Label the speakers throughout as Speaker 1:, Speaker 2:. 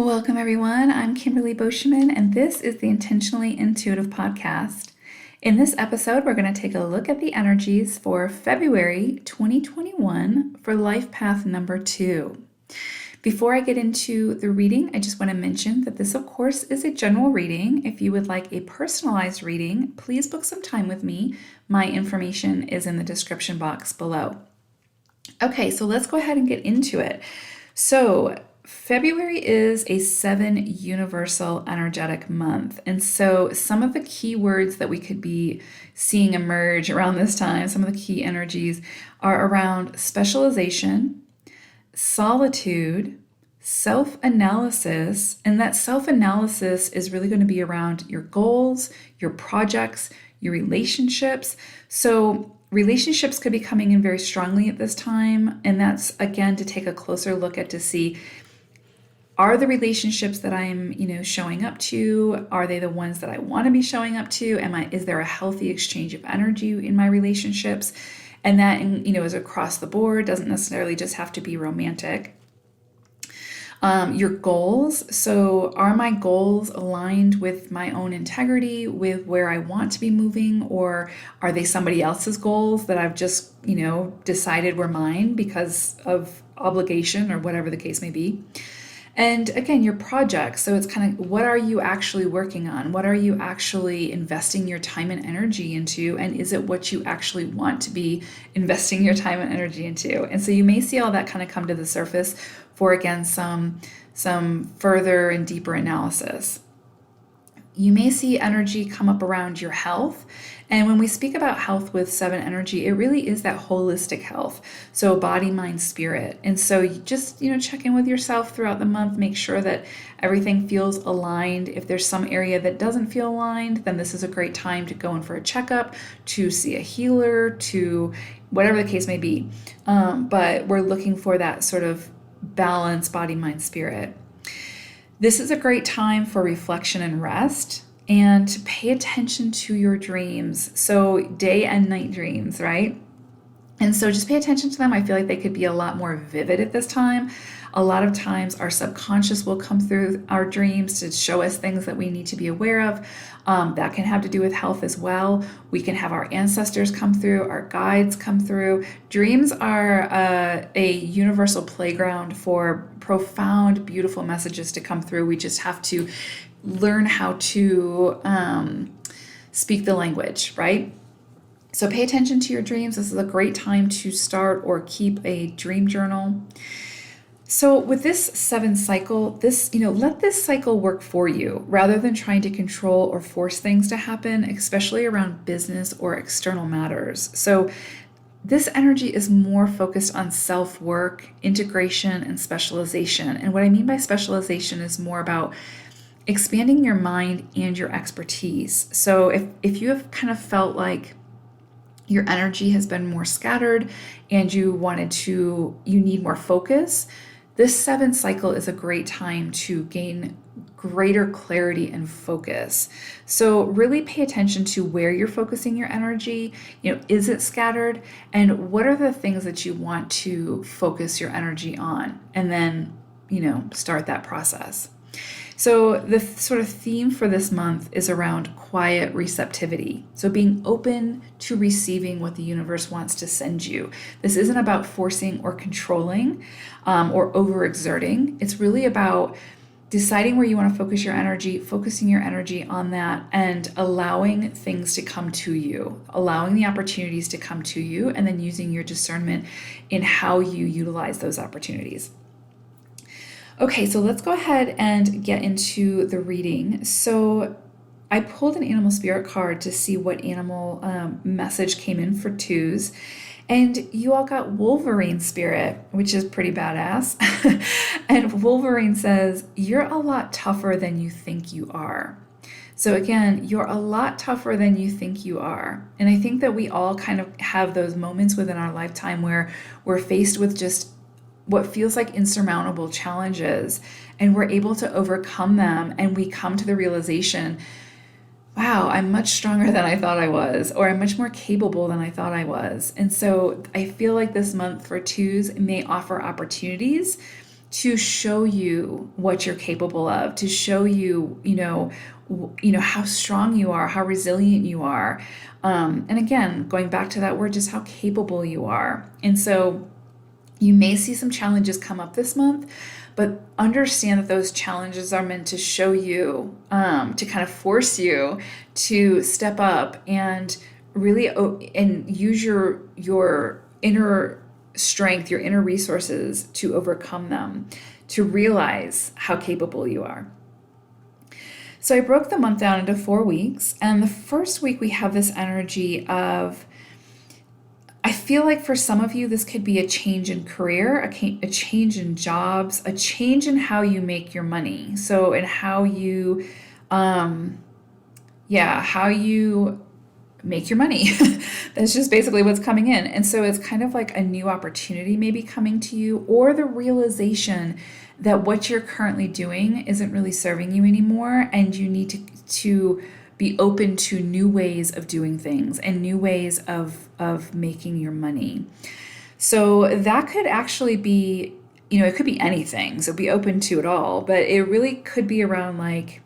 Speaker 1: Welcome, everyone. I'm Kimberly Boschman, and this is the Intentionally Intuitive podcast. In this episode, we're going to take a look at the energies for February 2021 for life path number 2. Before I get into the reading, I just want to mention that this, of course, is a general reading. If you would like a personalized reading, please book some time with me. My information is in the description box below. Okay, so let's go ahead and get into it. So, February is a 7 universal energetic month. And so some of the key words that we could be seeing emerge around this time, some of the key energies are around specialization, solitude, self-analysis, and that self-analysis is really going to be around your goals, your projects, your relationships. So relationships could be coming in very strongly at this time, and that's again to take a closer look at to see, are the relationships that I'm, showing up to, are they the ones that I want to be showing up to? Is there a healthy exchange of energy in my relationships? And that, is across the board, doesn't necessarily just have to be romantic. Your goals. So are my goals aligned with my own integrity, with where I want to be moving, or are they somebody else's goals that I've just, decided were mine because of obligation or whatever the case may be? And again, your projects. So it's kind of, what are you actually working on? What are you actually investing your time and energy into? And is it what you actually want to be investing your time and energy into? And so you may see all that kind of come to the surface for, again, some further and deeper analysis. You may see energy come up around your health. And when we speak about health with 7 energy, it really is that holistic health. So body, mind, spirit. And so you just, check in with yourself throughout the month, make sure that everything feels aligned. If there's some area that doesn't feel aligned, then this is a great time to go in for a checkup, to see a healer, to whatever the case may be. But we're looking for that sort of balance, body, mind, spirit. This is a great time for reflection and rest, and to pay attention to your dreams. So day and night dreams, right? And so just pay attention to them. I feel like they could be a lot more vivid at this time. A lot of times our subconscious will come through our dreams to show us things that we need to be aware of. That can have to do with health as well. We can have our ancestors come through, our guides come through. Dreams are a universal playground for profound, beautiful messages to come through. We just have to learn how to speak the language, right? So pay attention to your dreams. This is a great time to start or keep a dream journal. So with this 7 cycle, let this cycle work for you rather than trying to control or force things to happen, especially around business or external matters. So this energy is more focused on self-work, integration, and specialization. And what I mean by specialization is more about expanding your mind and your expertise. So if you have kind of felt like your energy has been more scattered and you need more focus, this 7 cycle is a great time to gain greater clarity and focus. So really pay attention to where you're focusing your energy. Is it scattered? And what are the things that you want to focus your energy on? And then, start that process. So the sort of theme for this month is around quiet receptivity. So being open to receiving what the universe wants to send you. This isn't about forcing or controlling or overexerting. It's really about deciding where you want to focus your energy, focusing your energy on that, and allowing things to come to you, allowing the opportunities to come to you, and then using your discernment in how you utilize those opportunities. Okay, so let's go ahead and get into the reading. So I pulled an animal spirit card to see what animal message came in for 2s. And you all got Wolverine spirit, which is pretty badass. And Wolverine says, you're a lot tougher than you think you are. So again, you're a lot tougher than you think you are. And I think that we all kind of have those moments within our lifetime where we're faced with just what feels like insurmountable challenges, and we're able to overcome them, and we come to the realization, wow, I'm much stronger than I thought I was, or I'm much more capable than I thought I was. And so I feel like this month for 2s may offer opportunities to show you what you're capable of, to show you, how strong you are, how resilient you are. And again, going back to that word, just how capable you are. And so you may see some challenges come up this month, but understand that those challenges are meant to show you, to kind of force you to step up and really and use your inner strength, your inner resources to overcome them, to realize how capable you are. So I broke the month down into 4 weeks, and the first week we have this energy of, I feel like for some of you, this could be a change in career, a change in jobs, a change in how you make your money. So, in how you, how you make your money. That's just basically what's coming in. And so it's kind of like a new opportunity maybe coming to you, or the realization that what you're currently doing isn't really serving you anymore, and you need to be open to new ways of doing things and new ways of making your money. So that could actually be, it could be anything. So be open to it all, but it really could be around like,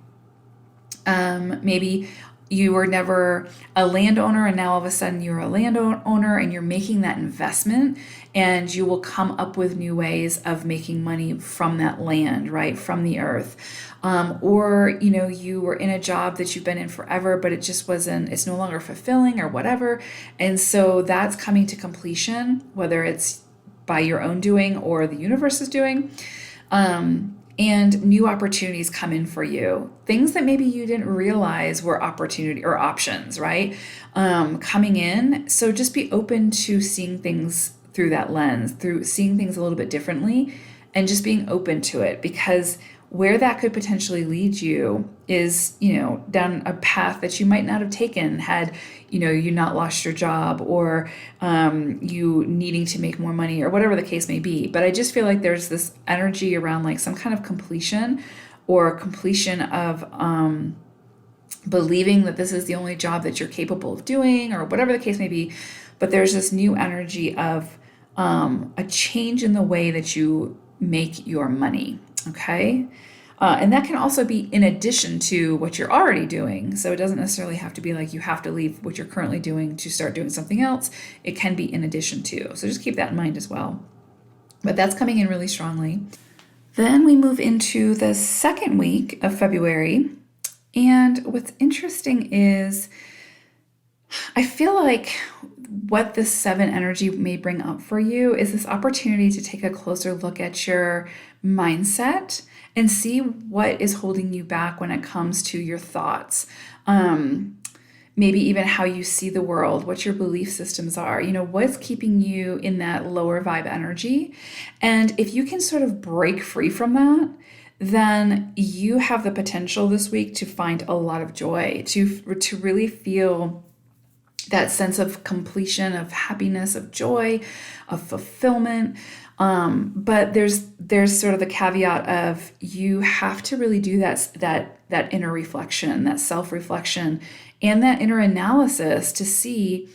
Speaker 1: maybe you were never a landowner and now all of a sudden you're a landowner and you're making that investment, and you will come up with new ways of making money from that land, right? From the earth. Or, you were in a job that you've been in forever, but it's no longer fulfilling or whatever. And so that's coming to completion, whether it's by your own doing or the universe is doing. And new opportunities come in for you. Things that maybe you didn't realize were opportunity or options, right? Coming in. So just be open to seeing things through that lens, through seeing things a little bit differently, and just being open to it, because where that could potentially lead you is, down a path that you might not have taken had, you not lost your job, or you needing to make more money, or whatever the case may be. But I just feel like there's this energy around like some kind of completion, or completion of believing that this is the only job that you're capable of doing, or whatever the case may be. But there's this new energy of a change in the way that you make your money. Okay. And that can also be in addition to what you're already doing. So it doesn't necessarily have to be like you have to leave what you're currently doing to start doing something else. It can be in addition to. So just keep that in mind as well. But that's coming in really strongly. Then we move into the second week of February. And what's interesting is I feel like what this 7 energy may bring up for you is this opportunity to take a closer look at your mindset and see what is holding you back when it comes to your thoughts. Maybe even how you see the world, what your belief systems are, what's keeping you in that lower vibe energy. And if you can sort of break free from that, then you have the potential this week to find a lot of joy, to really feel that sense of completion, of happiness, of joy, of fulfillment. But there's sort of the caveat of you have to really do that inner reflection, that self-reflection, and that inner analysis to see,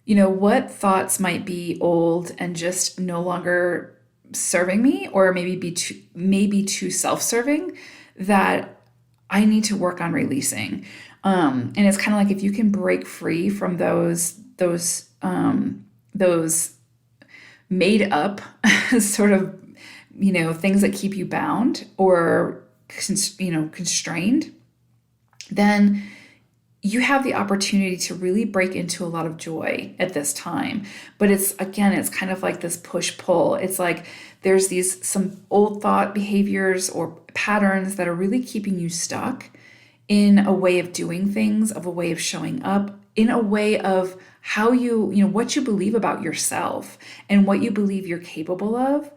Speaker 1: what thoughts might be old and just no longer serving me, or maybe too self-serving, that I need to work on releasing. And it's kind of like if you can break free from those made up sort of, things that keep you bound or, constrained, then you have the opportunity to really break into a lot of joy at this time. But it's kind of like this push-pull. It's like there's some old thought behaviors or patterns that are really keeping you stuck in a way of doing things, of a way of showing up, in a way of how what you believe about yourself and what you believe you're capable of.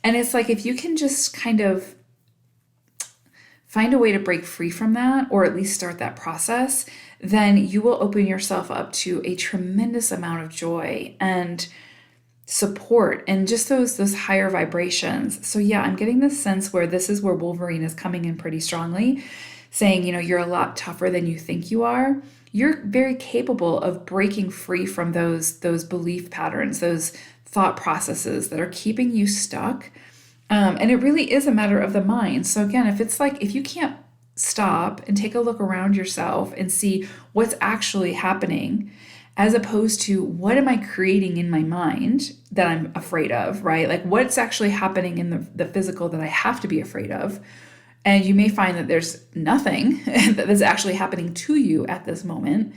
Speaker 1: And it's like if you can just kind of find a way to break free from that, or at least start that process, then you will open yourself up to a tremendous amount of joy and support and just those higher vibrations. So yeah, I'm getting this sense where this is where Wolverine is coming in pretty strongly, saying, you're a lot tougher than you think you are. You're very capable of breaking free from those belief patterns, those thought processes that are keeping you stuck And it really is a matter of the mind. So again, if it's like, if you can't stop and take a look around yourself and see what's actually happening, as opposed to what am I creating in my mind that I'm afraid of, right? Like what's actually happening in the physical that I have to be afraid of. And you may find that there's nothing that is actually happening to you at this moment,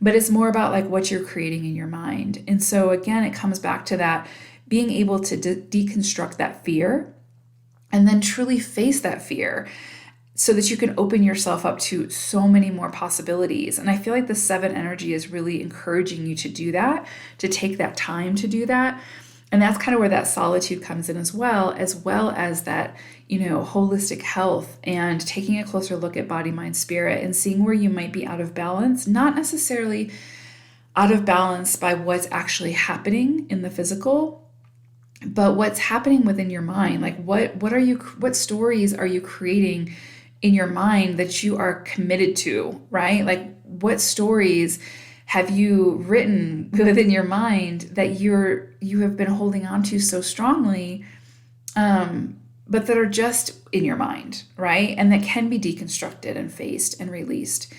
Speaker 1: but it's more about like what you're creating in your mind. And so again, it comes back to that being able to deconstruct that fear and then truly face that fear so that you can open yourself up to so many more possibilities. And I feel like the 7 energy is really encouraging you to do that, to take that time to do that. And that's kind of where that solitude comes in as well as that, holistic health and taking a closer look at body, mind, spirit and seeing where you might be out of balance, not necessarily out of balance by what's actually happening in the physical, but what's happening within your mind. Like what stories are you creating in your mind that you are committed to, right? Like what stories have you written within your mind that you have been holding on to so strongly, but that are just in your mind, right? And that can be deconstructed and faced and released.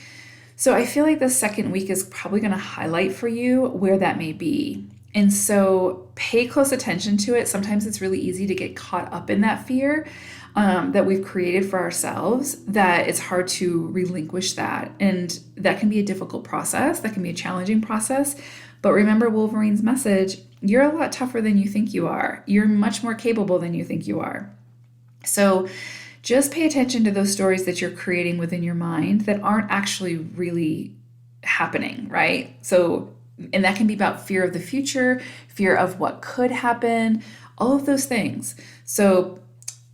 Speaker 1: So I feel like the second week is probably going to highlight for you where that may be. And so pay close attention to it. Sometimes it's really easy to get caught up in that fear that we've created for ourselves, that it's hard to relinquish that. And that can be a difficult process. That can be a challenging process. But remember Wolverine's message, you're a lot tougher than you think you are. You're much more capable than you think you are. So just pay attention to those stories that you're creating within your mind that aren't actually really happening, right? So, and that can be about fear of the future, fear of what could happen, all of those things. So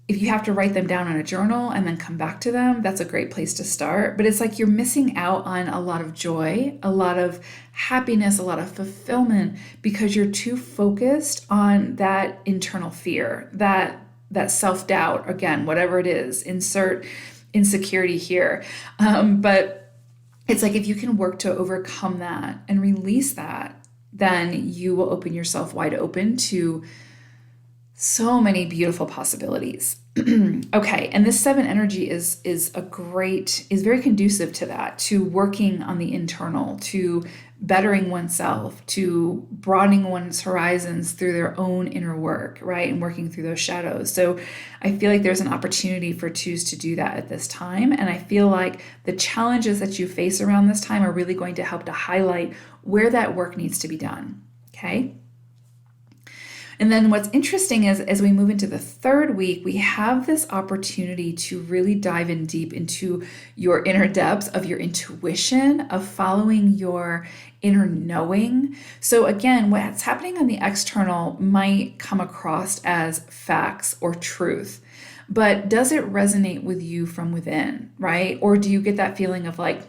Speaker 1: if you have to write them down in a journal and then come back to them, that's a great place to start. But it's like you're missing out on a lot of joy, a lot of happiness, a lot of fulfillment because you're too focused on that internal fear, that self-doubt, again, whatever it is, insert insecurity here. But it's like if you can work to overcome that and release that, then you will open yourself wide open to so many beautiful possibilities. Okay, and this 7 energy is very conducive to that, to working on the internal, to bettering oneself, to broadening one's horizons through their own inner work, right? And working through those shadows. So I feel like there's an opportunity for twos to do that at this time. And I feel like the challenges that you face around this time are really going to help to highlight where that work needs to be done. Okay. And then what's interesting is as we move into the 3rd week, we have this opportunity to really dive in deep into your inner depths of your intuition, of following your inner knowing. So again, what's happening on the external might come across as facts or truth, but does it resonate with you from within, right? Or do you get that feeling of like,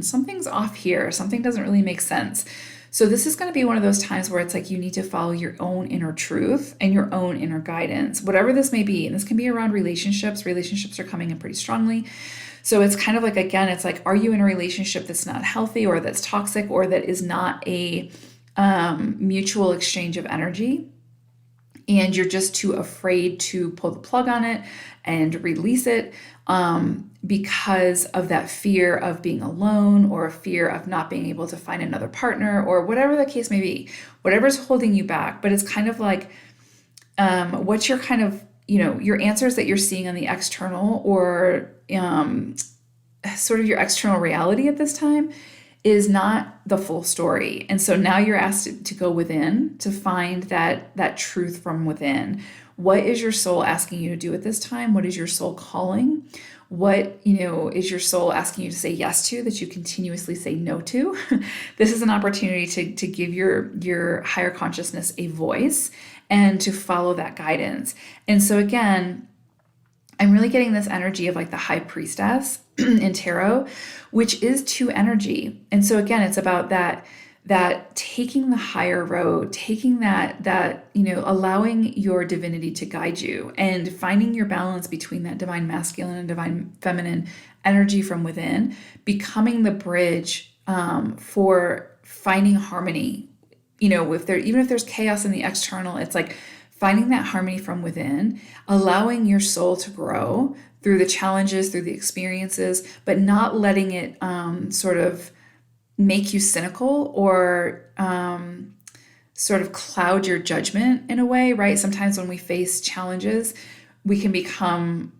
Speaker 1: something's off here, something doesn't really make sense? So this is going to be one of those times where it's like you need to follow your own inner truth and your own inner guidance, whatever this may be. And this can be around relationships. Relationships are coming in pretty strongly. So it's kind of like, again, it's like, are you in a relationship that's not healthy or that's toxic or that is not a mutual exchange of energy? And you're just too afraid to pull the plug on it and release it because of that fear of being alone or a fear of not being able to find another partner or whatever the case may be, whatever's holding you back. But it's kind of like what's your kind of, your answers that you're seeing on the external or sort of your external reality at this time is not the full story. And so now you're asked to go within to find that truth from within. What is your soul asking you to do at this time? What is your soul calling? What, is your soul asking you to say yes to that you continuously say no to? This is an opportunity to give your higher consciousness a voice and to follow that guidance. And so again, I'm really getting this energy of like the high priestess in tarot, which is 2 energy. And so again, it's about that taking the higher road, taking that allowing your divinity to guide you and finding your balance between that divine masculine and divine feminine energy from within, becoming the bridge for finding harmony. Even if there's chaos in the external, it's like finding that harmony from within, allowing your soul to grow through the challenges, through the experiences, but not letting it sort of make you cynical or sort of cloud your judgment in a way, right? Sometimes when we face challenges, we can become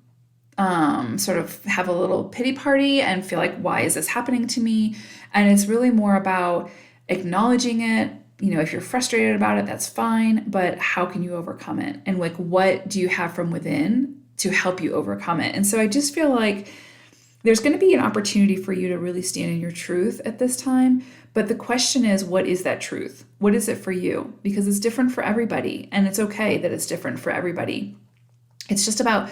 Speaker 1: sort of have a little pity party and feel like, why is this happening to me? And it's really more about acknowledging it. If you're frustrated about it, that's fine, but how can you overcome it? And like, what do you have from within to help you overcome it? And so I just feel like there's going to be an opportunity for you to really stand in your truth at this time. But the question is, what is that truth? What is it for you? Because it's different for everybody, and it's okay that it's different for everybody. It's just about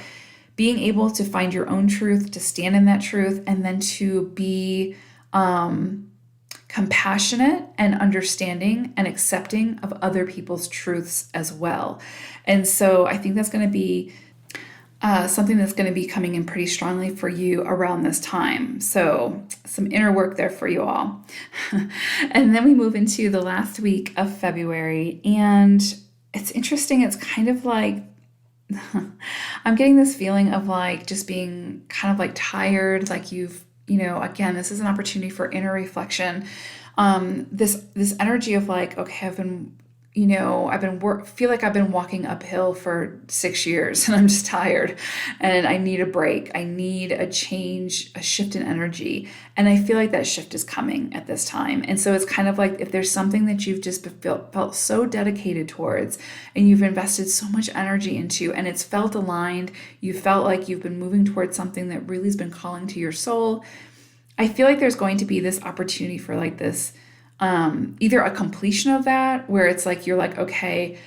Speaker 1: being able to find your own truth, to stand in that truth, and then to be compassionate and understanding and accepting of other people's truths as well. And so I think that's going to be something that's going to be coming in pretty strongly for you around this time. So some inner work there for you all. And then we move into the last week of February, and it's interesting. It's kind of like I'm getting this feeling of like just being kind of like tired, like again, this is an opportunity for inner reflection. This energy of like, okay, feel like I've been walking uphill for 6 years and I'm just tired and I need a break. I need a change, a shift in energy. And I feel like that shift is coming at this time. And so it's kind of like if there's something that you've just felt so dedicated towards and you've invested so much energy into and it's felt aligned, you felt like you've been moving towards something that really has been calling to your soul. I feel like there's going to be this opportunity for like this either a completion of that where it's like you're like, okay,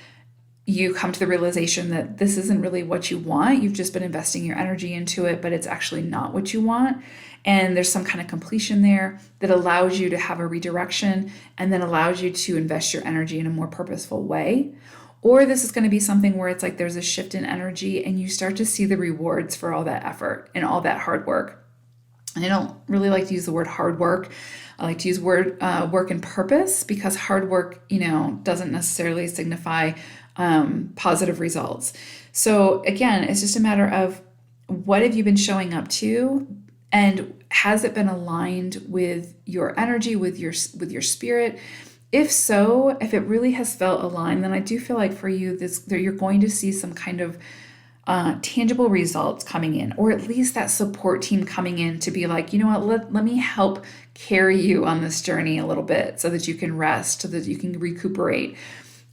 Speaker 1: you come to the realization that this isn't really what you want. You've just been investing your energy into it, but it's actually not what you want. And there's some kind of completion there that allows you to have a redirection and then allows you to invest your energy in a more purposeful way. Or this is going to be something where it's like there's a shift in energy and you start to see the rewards for all that effort and all that hard work. And I don't really like to use the word hard work. I like to use work and purpose because hard work, doesn't necessarily signify positive results. So again, it's just a matter of what have you been showing up to, and has it been aligned with your energy, with your spirit? If so, if it really has felt aligned, then I do feel like for you, that you're going to see some kind of tangible results coming in, or at least that support team coming in to be like, let me help carry you on this journey a little bit so that you can rest, so that you can recuperate.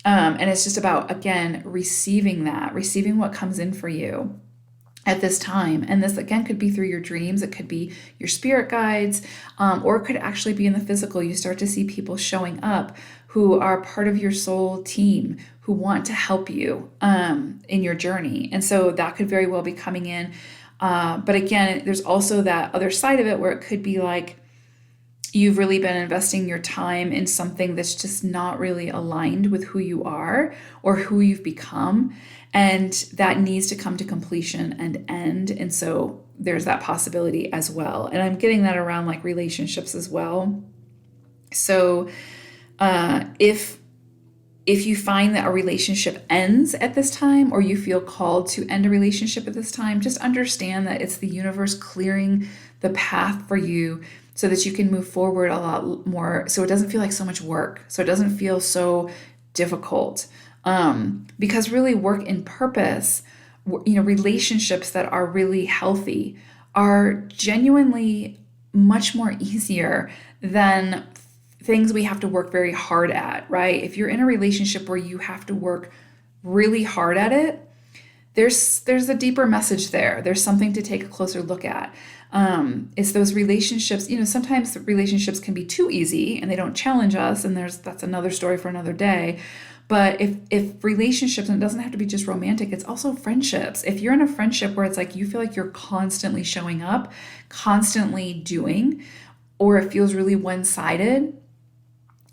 Speaker 1: And it's just about, again, receiving what comes in for you at this time. And this, again, could be through your dreams. It could be your spirit guides, or it could actually be in the physical. You start to see people showing up who are part of your soul team, who want to help you in your journey. And so that could very well be coming in. But again, there's also that other side of it where it could be like you've really been investing your time in something that's just not really aligned with who you are or who you've become. And that needs to come to completion and end. And so there's that possibility as well. And I'm getting that around like relationships as well. So if you find that a relationship ends at this time, or you feel called to end a relationship at this time, just understand that it's the universe clearing the path for you so that you can move forward a lot more. So it doesn't feel like so much work. So it doesn't feel so difficult. Because really work in purpose, relationships that are really healthy are genuinely much more easier than things we have to work very hard at, right? If you're in a relationship where you have to work really hard at it, there's a deeper message there. There's something to take a closer look at. It's those relationships, sometimes relationships can be too easy and they don't challenge us, and that's another story for another day. But if relationships, and it doesn't have to be just romantic, it's also friendships. If you're in a friendship where it's like you feel like you're constantly showing up, constantly doing, or it feels really one-sided,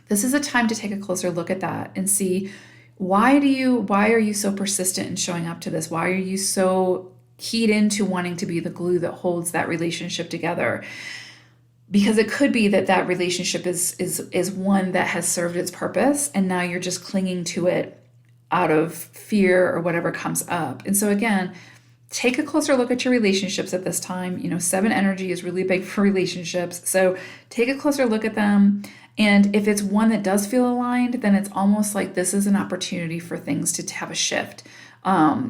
Speaker 1: this is a time to take a closer look at that and see why are you so persistent in showing up to this? Why are you so keyed into wanting to be the glue that holds that relationship together? Because it could be that relationship is one that has served its purpose, and now you're just clinging to it out of fear or whatever comes up. And so again, take a closer look at your relationships at this time. You know, 7 energy is really big for relationships. So take a closer look at them. And if it's one that does feel aligned, then it's almost like this is an opportunity for things to have a shift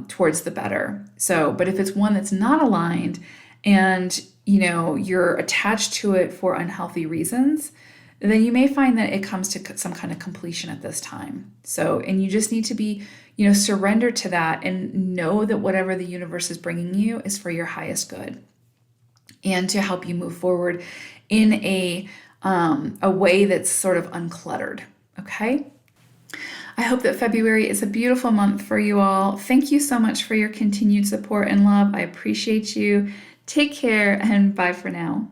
Speaker 1: towards the better. So, but if it's one that's not aligned and, you know, you're attached to it for unhealthy reasons, then you may find that it comes to some kind of completion at this time. So, and you just need to be, you know, surrender to that and know that whatever the universe is bringing you is for your highest good and to help you move forward in a way that's sort of uncluttered. Okay. I hope that February is a beautiful month for you all. Thank you so much for your continued support and love. I appreciate you. Take care and bye for now.